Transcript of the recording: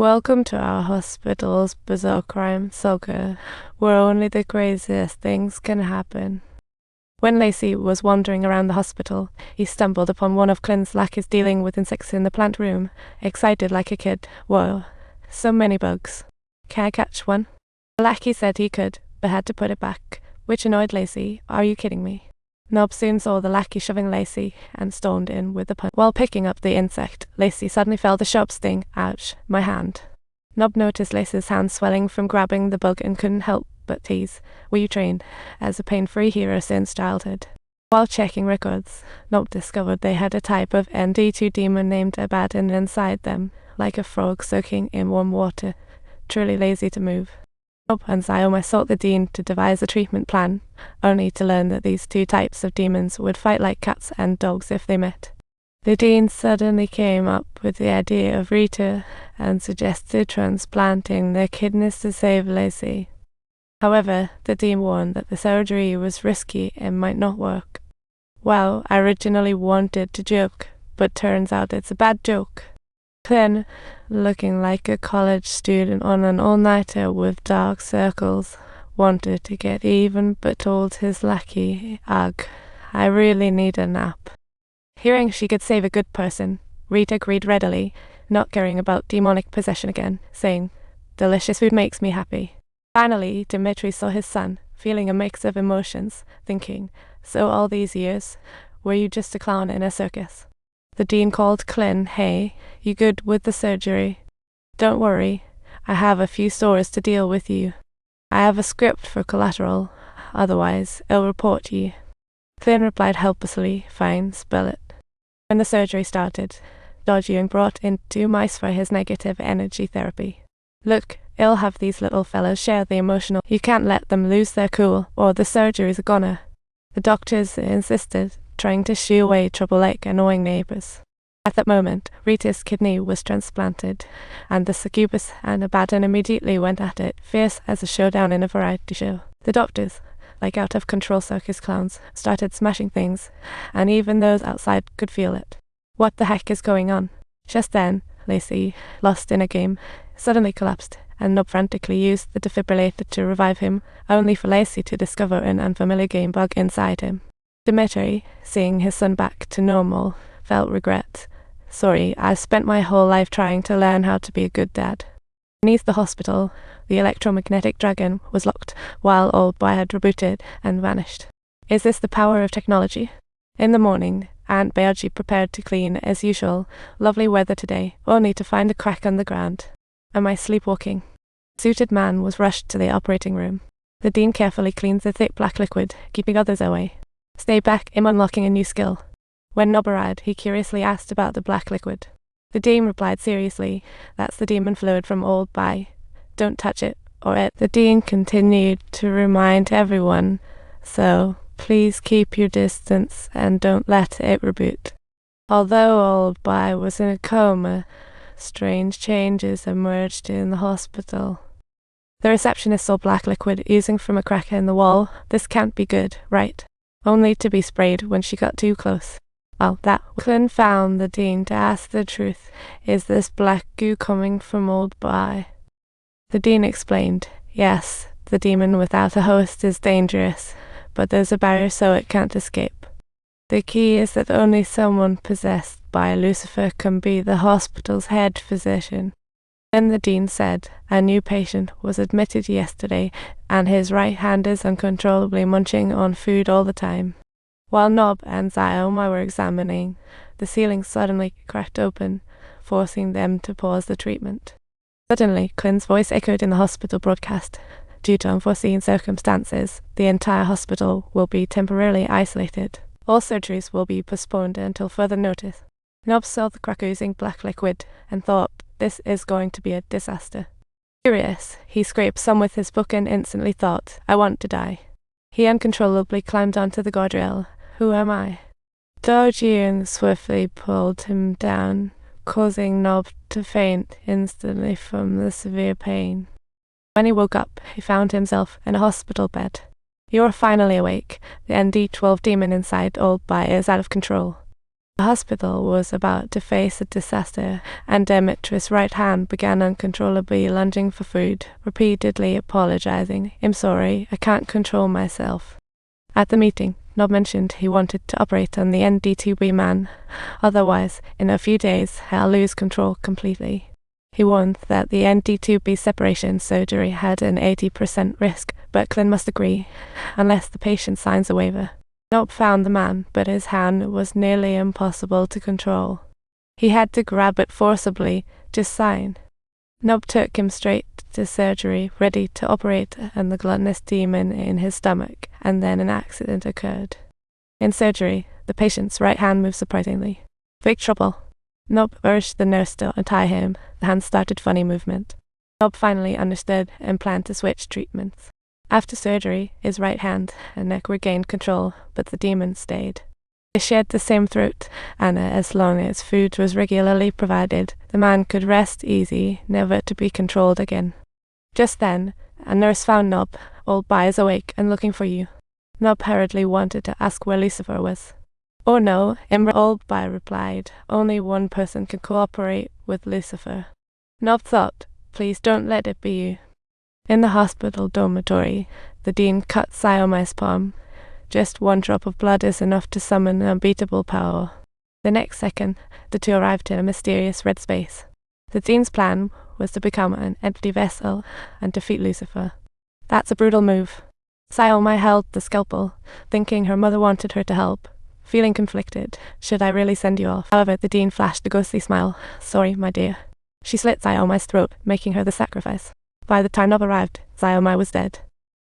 Welcome to our hospital's bizarre crime saga, where only the craziest things can happen. When Lacey was wandering around the hospital, he stumbled upon one of Clint's lackeys dealing with insects in the plant room, excited like a kid. Whoa, so many bugs. Can I catch one? The lackey said he could, but had to put it back, which annoyed Lacey. Are you kidding me? Nob soon saw the lackey shoving Lacey and stormed in with the punch. While picking up the insect, Lacey suddenly felt a sharp sting. Ouch, my hand. Nob noticed Lacey's hand swelling from grabbing the bug and couldn't help but tease. Were you trained as a pain-free hero since childhood? While checking records, Nob discovered they had a type of ND2 demon named Abaddon inside them, like a frog soaking in warm water, truly lazy to move. Nob and Zyoma sought the Dean to devise a treatment plan, only to learn that these two types of demons would fight like cats and dogs if they met. The Dean suddenly came up with the idea of Rita and suggested transplanting their kidneys to save Lacey. However, the Dean warned that the surgery was risky and might not work. Well, I originally wanted to joke, but turns out it's a bad joke. Then, looking like a college student on an all-nighter with dark circles, wanted to get even but told his lackey, "Ugh, I really need a nap." Hearing she could save a good person, Rita agreed readily, not caring about demonic possession again, saying, "Delicious food makes me happy." Finally, Dimitri saw his son, feeling a mix of emotions, thinking, "So all these years, were you just a clown in a circus?" The Dean called Clint. "Hey, you good with the surgery?" "Don't worry, I have a few stores to deal with you. I have a script for collateral, otherwise I'll report you." Clint replied helplessly, "Fine, spell it." When the surgery started, Dodgyung brought in 2 mice for his negative energy therapy. "Look, I'll have these little fellas share the emotional. You can't let them lose their cool, or the surgery's a goner." The doctors insisted, trying to shoo away trouble like annoying neighbors. At that moment, Rita's kidney was transplanted, and the succubus and Abaddon immediately went at it, fierce as a showdown in a variety show. The doctors, like out-of-control circus clowns, started smashing things, and even those outside could feel it. What the heck is going on? Just then, Lacey, lost in a game, suddenly collapsed, and Nob frantically used the defibrillator to revive him, only for Lacey to discover an unfamiliar game bug inside him. Dimitri, seeing his son back to normal, felt regret. "Sorry, I've spent my whole life trying to learn how to be a good dad." Beneath the hospital, the electromagnetic dragon was locked, while Old Boy had rebooted and vanished. Is this the power of technology? In the morning, Aunt Beargy prepared to clean as usual. Lovely weather today, only to find a crack on the ground. Am I sleepwalking? A suited man was rushed to the operating room. The Dean carefully cleaned the thick black liquid, keeping others away. Stay back, I'm unlocking a new skill. When Nob arrived, he curiously asked about the black liquid. The Dean replied seriously, "That's the demon fluid from Old Bai. Don't touch it, or it." The Dean continued to remind everyone, "So, please keep your distance and don't let it reboot." Although Old Bai was in a coma, strange changes emerged in the hospital. The receptionist saw black liquid oozing from a crack in the wall. This can't be good, right? Only to be sprayed when she got too close. Well, that Clint found the Dean to ask the truth. Is this black goo coming from Old Bai? The Dean explained, "Yes, the demon without a host is dangerous, but there's a barrier so it can't escape. The key is that only someone possessed by Lucifer can be the hospital's head physician." Then the Dean said, "A new patient was admitted yesterday, and his right hand is uncontrollably munching on food all the time." While Nob and Zyoma were examining, the ceiling suddenly cracked open, forcing them to pause the treatment. Suddenly, Clint's voice echoed in the hospital broadcast. "Due to unforeseen circumstances, the entire hospital will be temporarily isolated. All surgeries will be postponed until further notice." Nob saw the crack oozing black liquid and thought, "This is going to be a disaster." Furious, he scraped some with his book and instantly thought, "I want to die." He uncontrollably climbed onto the guardrail. Who am I? Dodgyung swiftly pulled him down, causing Nob to faint instantly from the severe pain. When he woke up, he found himself in a hospital bed. "You're finally awake. The ND12 demon inside Old Bai is out of control." The hospital was about to face a disaster, and Demetrius' right hand began uncontrollably lunging for food, repeatedly apologizing. "I'm sorry, I can't control myself." At the meeting, Nob mentioned he wanted to operate on the ND2B man, otherwise, in a few days, he'll lose control completely. He warned that the ND2B separation surgery had an 80% risk, but Clint must agree, unless the patient signs a waiver. Nob found the man, but his hand was nearly impossible to control. He had to grab it forcibly, just sign. Nob took him straight to surgery, ready to operate on the gluttonous demon in his stomach, and then an accident occurred. In surgery, the patient's right hand moved surprisingly. "Big trouble." Nob urged the nurse to untie him. The hand started funny movement. Nob finally understood and planned to switch treatments. After surgery, his right hand and neck regained control, but the demon stayed. They shared the same throat, and as long as food was regularly provided, the man could rest easy, never to be controlled again. Just then, a nurse found Nob. "Old Bi is awake and looking for you." Nob hurriedly wanted to ask where Lucifer was. "Oh no," Old Bi replied. "Only one person can cooperate with Lucifer." Nob thought, "Please don't let it be you." In the hospital dormitory, the dean cut Siomai's palm. Just one drop of blood is enough to summon unbeatable power. The next second, the two arrived in a mysterious red space. The dean's plan was to become an empty vessel and defeat Lucifer. "That's a brutal move." Siomai held the scalpel, thinking her mother wanted her to help. Feeling conflicted, should I really send you off? However, the dean flashed a ghostly smile. "Sorry, my dear." She slit Siomai's throat, making her the sacrifice. By the time Nob arrived, Siomai was dead.